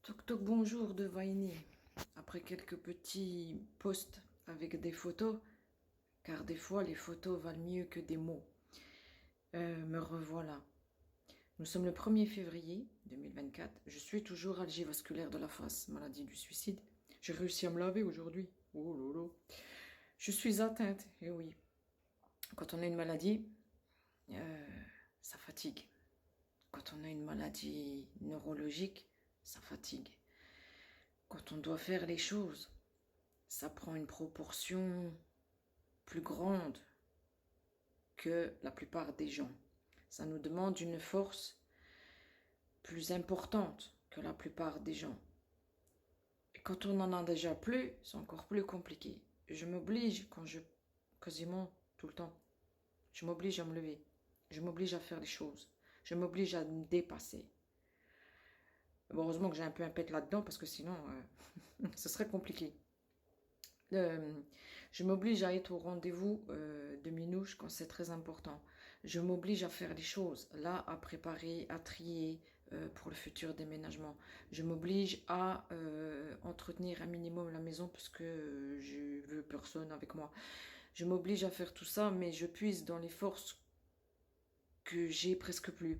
Toc toc bonjour de Vaini. Après quelques petits posts avec des photos, car des fois les photos valent mieux que des mots, me revoilà. Nous sommes le 1er février 2024. Je suis toujours algivasculaire de la face, maladie du suicide. J'ai réussi à me laver aujourd'hui. Oh lolo. Je suis atteinte, et oui. Quand on a une maladie, ça fatigue. Quand on a une maladie neurologique, ça fatigue. Quand on doit faire les choses, ça prend une proportion plus grande que la plupart des gens. Ça nous demande une force plus importante que la plupart des gens. Et quand on n'en a déjà plus, c'est encore plus compliqué. Je m'oblige quasiment tout le temps, je m'oblige à me lever. Je m'oblige à faire les choses. Je m'oblige à me dépasser. Bon, heureusement que j'ai un peu un pet là-dedans parce que sinon, ce serait compliqué. Je m'oblige à être au rendez-vous de Minouche quand c'est très important. Je m'oblige à faire les choses, là, à préparer, à trier pour le futur déménagement. Je m'oblige à entretenir un minimum la maison parce que je veux personne avec moi. Je m'oblige à faire tout ça, mais je puise dans les forces que j'ai presque plus.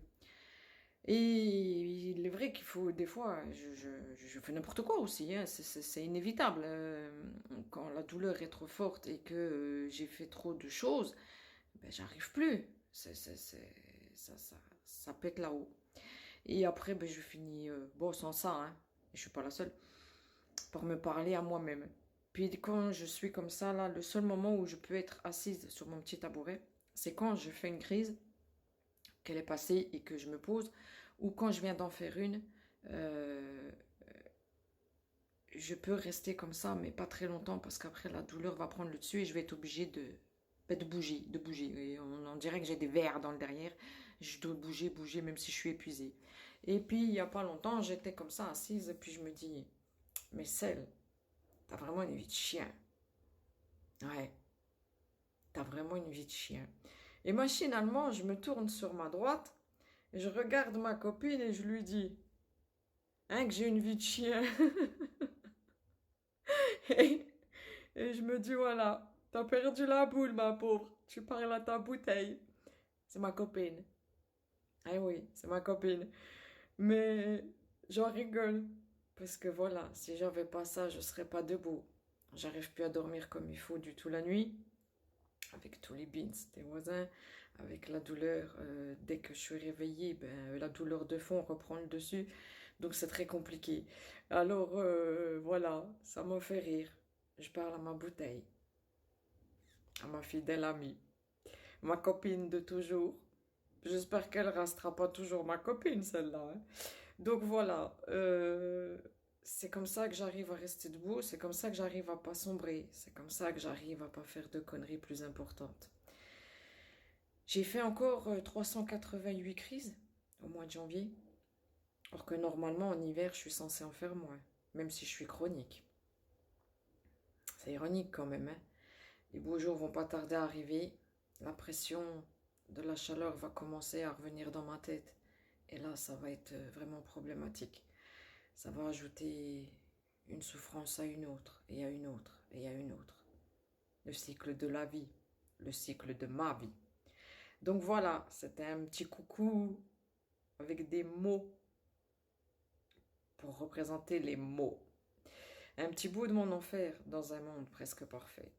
Et il est vrai qu'il faut, des fois, je fais n'importe quoi aussi, hein, c'est inévitable. Quand la douleur est trop forte et que j'ai fait trop de choses, ben, j'arrive plus. Ça pète là-haut. Et après, ben, je finis, bon, sans ça, hein, et je suis pas la seule, par me parler à moi-même. Puis quand je suis comme ça, là, le seul moment où je peux être assise sur mon petit tabouret, c'est quand je fais une crise qu'elle est passée et que je me pose, ou quand je viens d'en faire une, euh, je peux rester comme ça, mais pas très longtemps, parce qu'après la douleur va prendre le dessus et je vais être obligée de bouger. Et on dirait que j'ai des vers dans le derrière, je dois bouger, même si je suis épuisée. Et puis, il n'y a pas longtemps, j'étais comme ça, assise, et puis je me dis, mais Celle, t'as vraiment une vie de chien. Ouais, t'as vraiment une vie de chien. Et machinalement, je me tourne sur ma droite, et je regarde ma copine et je lui dis, hein, que j'ai une vie de chien. et, et je me dis, voilà, t'as perdu la boule, ma pauvre. Tu parles à ta bouteille. C'est ma copine. Ah oui, c'est ma copine. Mais j'en rigole. Parce que voilà, si j'avais pas ça, je serais pas debout. J'arrive plus à dormir comme il faut du tout la nuit. Avec tous les beans des voisins, avec la douleur, dès que je suis réveillée, ben, la douleur de fond reprend le dessus, donc c'est très compliqué. Alors voilà, ça m'a fait rire. Je parle à ma bouteille, à ma fidèle amie, ma copine de toujours. J'espère qu'elle restera pas toujours ma copine, celle-là, hein. Donc voilà, c'est comme ça que j'arrive à rester debout, c'est comme ça que j'arrive à pas sombrer, c'est comme ça que j'arrive à pas faire de conneries plus importantes. J'ai fait encore 388 crises au mois de janvier, alors que normalement en hiver je suis censée en faire moins, même si je suis chronique. C'est ironique quand même, hein. Les beaux jours vont pas tarder à arriver, la pression de la chaleur va commencer à revenir dans ma tête, et là ça va être vraiment problématique. Ça va ajouter une souffrance à une autre, et à une autre, et à une autre. Le cycle de la vie, le cycle de ma vie. Donc voilà, c'était un petit coucou avec des mots pour représenter les mots. Un petit bout de mon enfer dans un monde presque parfait.